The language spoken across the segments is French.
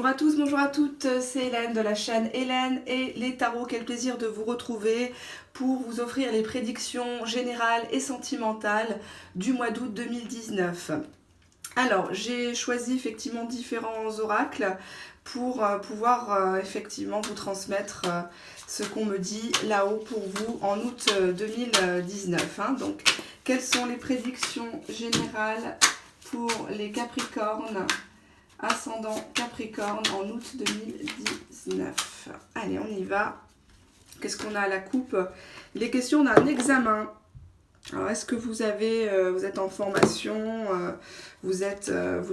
Bonjour à tous, bonjour à toutes, c'est Hélène de la chaîne Hélène et les tarots. Quel plaisir de vous retrouver pour vous offrir les prédictions générales et sentimentales du mois d'août 2019. Alors, j'ai choisi effectivement différents oracles pour pouvoir effectivement vous transmettre ce qu'on me dit là-haut pour vous en août 2019. Donc, quelles sont les prédictions générales pour les Capricornes, ascendant Capricorne en août 2019? Allez, on y va. Qu'est-ce qu'on a à la coupe? Il est question d'un examen. Alors, est-ce que vous êtes en formation, vous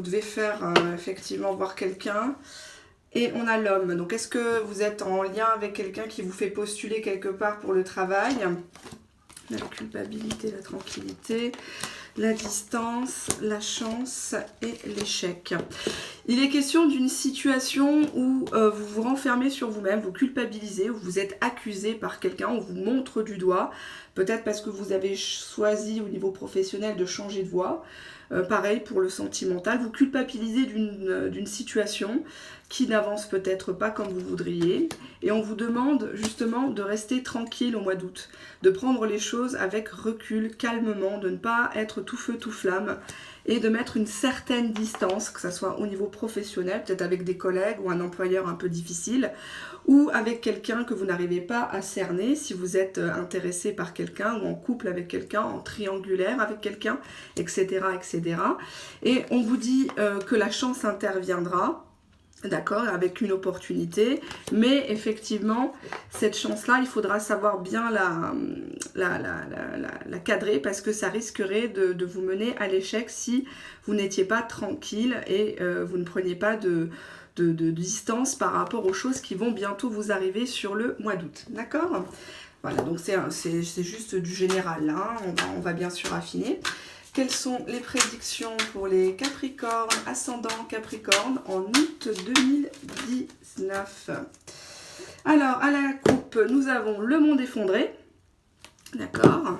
devez faire effectivement voir quelqu'un, et on a l'homme. Donc, est-ce que vous êtes en lien avec quelqu'un qui vous fait postuler quelque part pour le travail? La culpabilité, la tranquillité, la distance, la chance et l'échec. Il est question d'une situation où vous vous renfermez sur vous-même, vous culpabilisez, où vous êtes accusé par quelqu'un, on vous montre du doigt, peut-être parce que vous avez choisi au niveau professionnel de changer de voie. Pareil pour le sentimental, vous culpabilisez d'une situation qui n'avance peut-être pas comme vous voudriez, et on vous demande justement de rester tranquille au mois d'août, de prendre les choses avec recul, calmement, de ne pas être tout feu tout flamme, et de mettre une certaine distance, que ce soit au niveau professionnel, peut-être avec des collègues ou un employeur un peu difficile, ou avec quelqu'un que vous n'arrivez pas à cerner, si vous êtes intéressé par quelqu'un, ou en couple avec quelqu'un, en triangulaire avec quelqu'un, etc., etc. Et on vous dit que la chance interviendra, d'accord, avec une opportunité, mais effectivement, cette chance-là, il faudra savoir bien la cadrer, parce que ça risquerait de vous mener à l'échec si vous n'étiez pas tranquille et vous ne preniez pas de distance par rapport aux choses qui vont bientôt vous arriver sur le mois d'août, d'accord? Voilà, donc c'est juste du général, hein. On va bien sûr affiner. Quelles sont les prédictions pour les Capricornes, ascendant Capricorne en août 2019? Alors, à la coupe, nous avons le monde effondré, d'accord,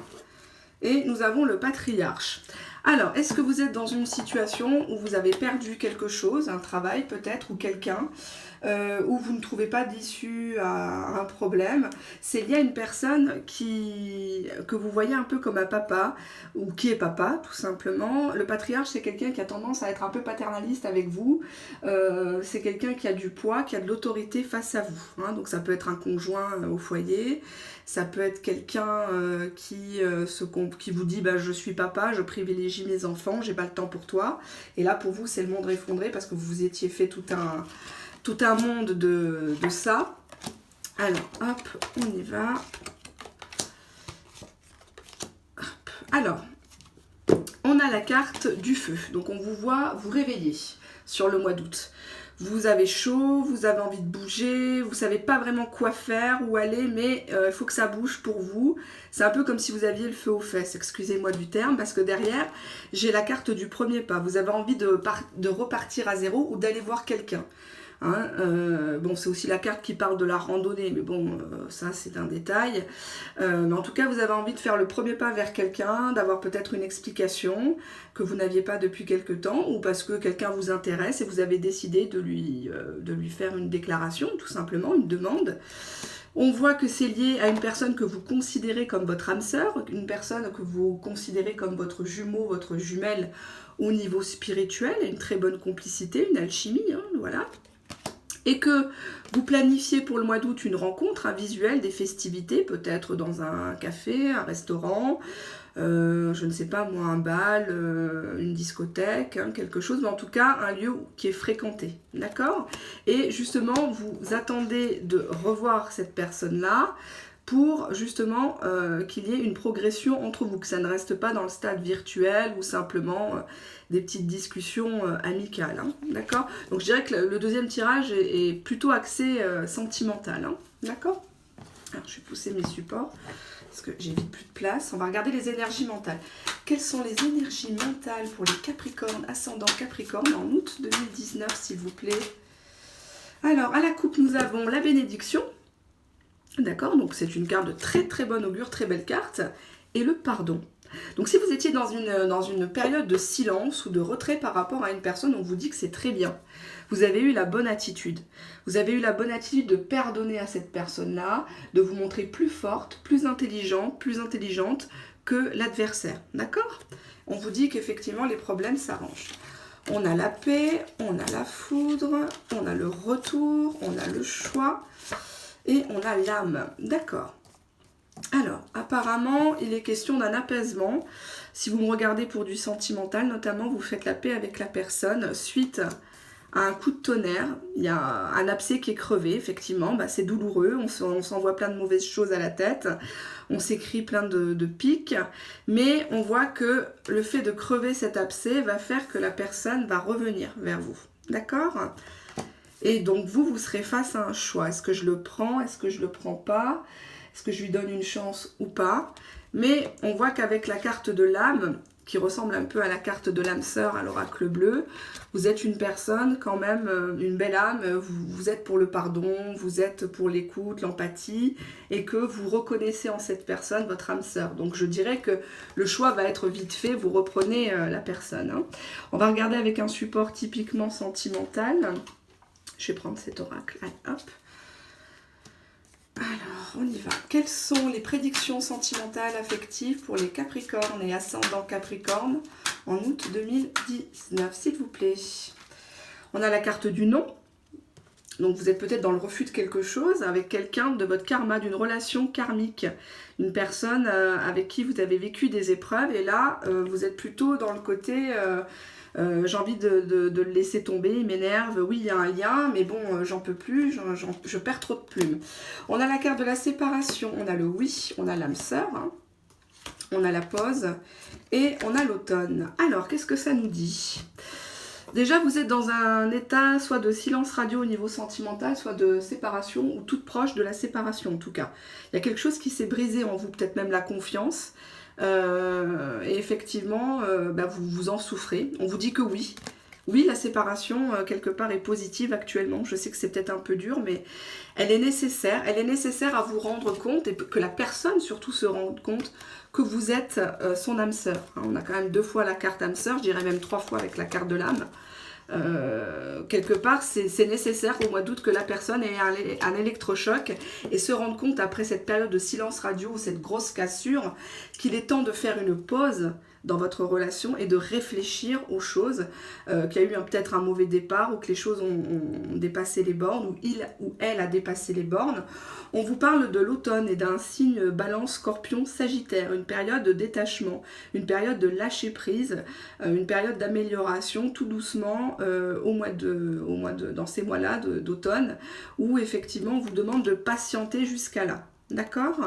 et nous avons le patriarche. Alors, est-ce que vous êtes dans une situation où vous avez perdu quelque chose, un travail peut-être, ou quelqu'un, où vous ne trouvez pas d'issue à un problème? C'est lié à une personne que vous voyez un peu comme un papa, ou qui est papa, tout simplement. Le patriarche, c'est quelqu'un qui a tendance à être un peu paternaliste avec vous. C'est quelqu'un qui a du poids, qui a de l'autorité face à vous, hein. Donc ça peut être un conjoint au foyer, ça peut être quelqu'un qui vous dit bah, « je suis papa, je privilégie mes enfants, j'ai pas le temps pour toi ». Et là, pour vous, c'est le monde effondré parce que vous vous étiez fait tout un monde de ça. Alors, hop, on y va. Hop. Alors, on a la carte du feu. Donc, on vous voit vous réveiller sur le mois d'août. Vous avez chaud, vous avez envie de bouger, vous ne savez pas vraiment quoi faire, où aller, mais il faut que ça bouge pour vous. C'est un peu comme si vous aviez le feu aux fesses, excusez-moi du terme, parce que derrière, j'ai la carte du premier pas. Vous avez envie de repartir à zéro ou d'aller voir quelqu'un. Hein, bon, c'est aussi la carte qui parle de la randonnée, mais bon, ça c'est un détail. Mais en tout cas, vous avez envie de faire le premier pas vers quelqu'un, d'avoir peut-être une explication que vous n'aviez pas depuis quelque temps, ou parce que quelqu'un vous intéresse et vous avez décidé de lui faire une déclaration, tout simplement, une demande. On voit que c'est lié à une personne que vous considérez comme votre âme sœur, une personne que vous considérez comme votre jumeau, votre jumelle au niveau spirituel, une très bonne complicité, une alchimie, hein, voilà. Et que vous planifiez pour le mois d'août une rencontre, un visuel, des festivités, peut-être dans un café, un restaurant, je ne sais pas moi, un bal, une discothèque, hein, quelque chose, mais en tout cas un lieu qui est fréquenté, d'accord? Et justement, vous attendez de revoir cette personne-là pour justement qu'il y ait une progression entre vous, que ça ne reste pas dans le stade virtuel ou simplement des petites discussions amicales, hein, d'accord? Donc je dirais que le deuxième tirage est plutôt axé sentimental, hein, d'accord? Alors je vais pousser mes supports parce que j'ai vite plus de place. On va regarder les énergies mentales. Quelles sont les énergies mentales pour les Capricornes, ascendant Capricorne en août 2019, s'il vous plaît? Alors à la coupe, nous avons la bénédiction. D'accord, donc c'est une carte de très très bonne augure, très belle carte. Et le pardon. Donc si vous étiez dans une période de silence ou de retrait par rapport à une personne, on vous dit que c'est très bien. vous avez eu la bonne attitude. Vous avez eu la bonne attitude de pardonner à cette personne-là, de vous montrer plus forte, plus intelligente que l'adversaire. D'accord? On vous dit qu'effectivement, les problèmes s'arrangent. On a la paix, on a la foudre, on a le retour, on a le choix et on a l'âme. D'accord. Alors, apparemment, il est question d'un apaisement. Si vous me regardez pour du sentimental, notamment, vous faites la paix avec la personne suite à un coup de tonnerre. Il y a un abcès qui est crevé, effectivement. Bah, c'est douloureux, on s'envoie plein de mauvaises choses à la tête. On s'écrit plein de pics. Mais on voit que le fait de crever cet abcès va faire que la personne va revenir vers vous. D'accord ? Et donc, vous serez face à un choix. Est-ce que je le prends? Est-ce que je le prends pas? Est-ce que je lui donne une chance ou pas? Mais on voit qu'avec la carte de l'âme, qui ressemble un peu à la carte de l'âme sœur à l'oracle bleu, vous êtes une personne quand même, une belle âme, vous êtes pour le pardon, vous êtes pour l'écoute, l'empathie, et que vous reconnaissez en cette personne votre âme sœur. Donc je dirais que le choix va être vite fait, vous reprenez la personne. Hein. On va regarder avec un support typiquement sentimental. Je vais prendre cet oracle, allez hop. Alors, on y va. Quelles sont les prédictions sentimentales affectives pour les Capricornes et ascendants Capricorne en août 2019, s'il vous plaît? On a la carte du non. Donc, vous êtes peut-être dans le refus de quelque chose avec quelqu'un de votre karma, d'une relation karmique. Une personne avec qui vous avez vécu des épreuves. Et là, vous êtes plutôt dans le côté... j'ai envie de le laisser tomber, il m'énerve, oui il y a un lien, mais bon j'en peux plus, je perds trop de plumes. On a la carte de la séparation, on a le oui, on a l'âme sœur, hein, on a la pause et on a l'automne. Alors qu'est-ce que ça nous dit? Déjà vous êtes dans un état soit de silence radio au niveau sentimental, soit de séparation ou toute proche de la séparation en tout cas. Il y a quelque chose qui s'est brisé en vous, peut-être même la confiance. Et effectivement, vous en souffrez. On vous dit que oui. Oui, la séparation, quelque part, est positive actuellement. Je sais que c'est peut-être un peu dur, mais elle est nécessaire. Elle est nécessaire à vous rendre compte et que la personne, surtout, se rende compte que vous êtes son âme sœur. Hein, on a quand même 2 fois la carte âme sœur, je dirais même 3 fois avec la carte de l'âme. Quelque part c'est nécessaire au mois d'août que la personne ait un électrochoc et se rende compte après cette période de silence radio ou cette grosse cassure qu'il est temps de faire une pause dans votre relation et de réfléchir aux choses, qu'il y a eu peut-être un mauvais départ ou que les choses ont dépassé les bornes ou il ou elle a dépassé les bornes. On vous parle de l'automne et d'un signe balance scorpion sagittaire, une période de détachement, une période de lâcher prise, une période d'amélioration tout doucement dans ces mois-là d'automne où effectivement on vous demande de patienter jusqu'à là. D'accord?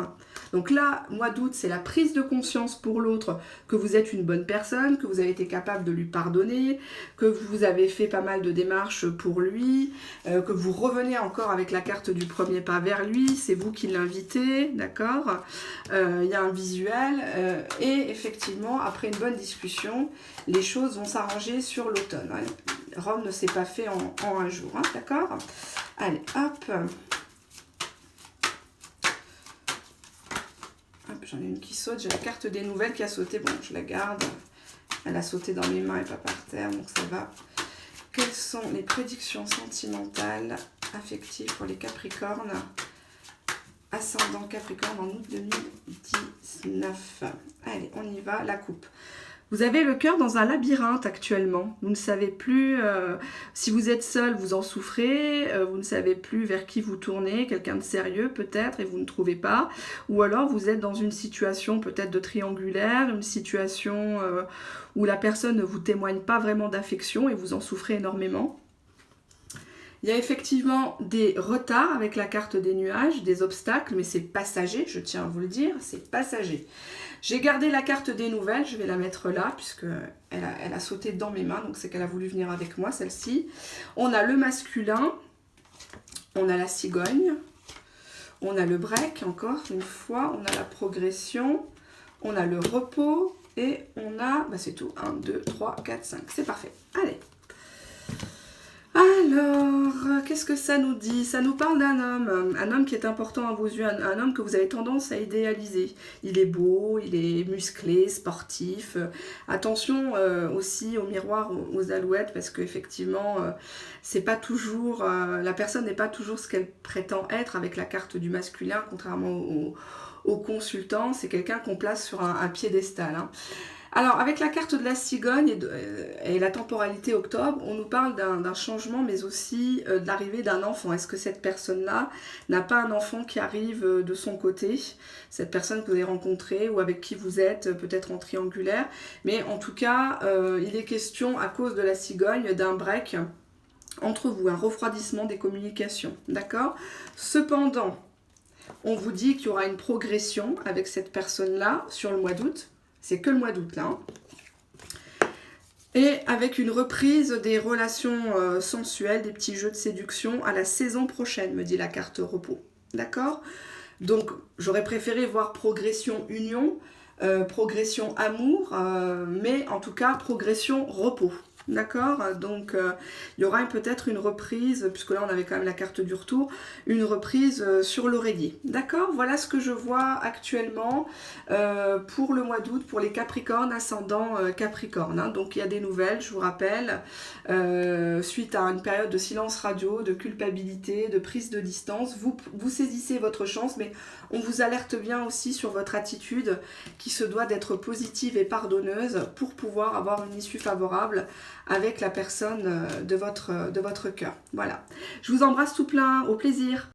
Donc là, mois d'août, c'est la prise de conscience pour l'autre que vous êtes une bonne personne, que vous avez été capable de lui pardonner, que vous avez fait pas mal de démarches pour lui, que vous revenez encore avec la carte du premier pas vers lui, c'est vous qui l'invitez, d'accord? Il y a un visuel et effectivement, après une bonne discussion, les choses vont s'arranger sur l'automne. Rome ne s'est pas fait en un jour, hein, d'accord? Allez, hop. J'en ai une qui saute, j'ai la carte des nouvelles qui a sauté, bon je la garde, elle a sauté dans mes mains et pas par terre, donc ça va. Quelles sont les prédictions sentimentales, affectives pour les Capricornes, ascendant Capricorne en août 2019? Allez, on y va, la coupe. Vous avez le cœur dans un labyrinthe actuellement. Vous ne savez plus, si vous êtes seul, vous en souffrez. Vous ne savez plus vers qui vous tournez, quelqu'un de sérieux peut-être, et vous ne trouvez pas. Ou alors vous êtes dans une situation peut-être de triangulaire, une situation où la personne ne vous témoigne pas vraiment d'affection et vous en souffrez énormément. Il y a effectivement des retards avec la carte des nuages, des obstacles, mais c'est passager, je tiens à vous le dire, c'est passager. J'ai gardé la carte des nouvelles, je vais la mettre là, puisque elle a sauté dans mes mains, donc c'est qu'elle a voulu venir avec moi, celle-ci. On a le masculin, on a la cigogne, on a le break, encore une fois, on a la progression, on a le repos, et on a, c'est tout, 1, 2, 3, 4, 5, c'est parfait. Allez. Alors, qu'est-ce que ça nous dit? Ça nous parle d'un homme qui est important à vos yeux, un homme que vous avez tendance à idéaliser. Il est beau, il est musclé, sportif. Attention aussi au miroir, aux alouettes, parce qu'effectivement, c'est pas toujours, la personne n'est pas toujours ce qu'elle prétend être avec la carte du masculin, contrairement au consultant. C'est quelqu'un qu'on place sur un piédestal, hein. Alors, avec la carte de la cigogne et la temporalité octobre, on nous parle d'un changement, mais aussi de l'arrivée d'un enfant. Est-ce que cette personne-là n'a pas un enfant qui arrive de son côté? Cette personne que vous avez rencontrée ou avec qui vous êtes peut-être en triangulaire. Mais en tout cas, il est question, à cause de la cigogne, d'un break entre vous, un refroidissement des communications. D'accord? Cependant, on vous dit qu'il y aura une progression avec cette personne-là sur le mois d'août. C'est que le mois d'août, là. Et avec une reprise des relations sensuelles, des petits jeux de séduction à la saison prochaine, me dit la carte repos. D'accord? Donc, j'aurais préféré voir progression union, progression amour, mais en tout cas, progression repos. D'accord? Donc, il y aura peut-être une reprise, puisque là, on avait quand même la carte du retour, une reprise sur l'oreiller. D'accord? Voilà ce que je vois actuellement pour le mois d'août, pour les Capricornes, ascendant Capricorne, hein. Donc, il y a des nouvelles, je vous rappelle, suite à une période de silence radio, de culpabilité, de prise de distance. Vous saisissez votre chance, mais on vous alerte bien aussi sur votre attitude qui se doit d'être positive et pardonneuse pour pouvoir avoir une issue favorable avec la personne de votre cœur. Voilà. Je vous embrasse tout plein, au plaisir.